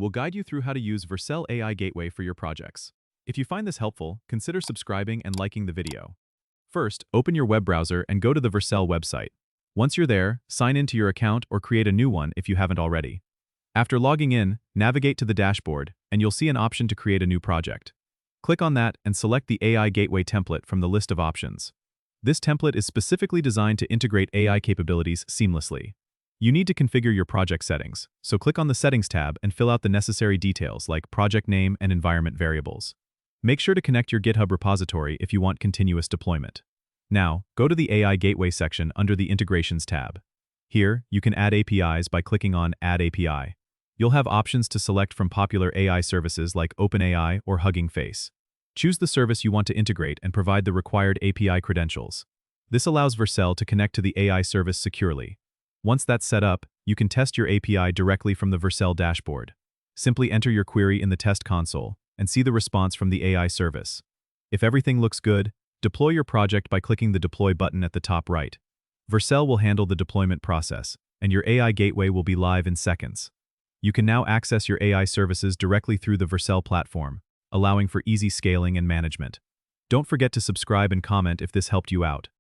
we'll guide you through how to use Vercel AI Gateway for your projects. If you find this helpful, consider subscribing and liking the video. First, open your web browser and go to the Vercel website. Once you're there, sign into your account or create a new one if you haven't already. After logging in, navigate to the dashboard, and you'll see an option to create a new project. Click on that and select the AI Gateway template from the list of options. This template is specifically designed to integrate AI capabilities seamlessly. You need to configure your project settings, so click on the Settings tab and fill out the necessary details like project name and environment variables. Make sure to connect your GitHub repository if you want continuous deployment. Now, go to the AI Gateway section under the Integrations tab. Here, you can add APIs by clicking on Add API. You'll have options to select from popular AI services like OpenAI or Hugging Face. Choose the service you want to integrate and provide the required API credentials. This allows Vercel to connect to the AI service securely. Once that's set up, you can test your API directly from the Vercel dashboard. Simply enter your query in the test console and see the response from the AI service. If everything looks good, deploy your project by clicking the Deploy button at the top right. Vercel will handle the deployment process, and your AI gateway will be live in seconds. You can now access your AI services directly through the Vercel platform, allowing for easy scaling and management. Don't forget to subscribe and comment if this helped you out.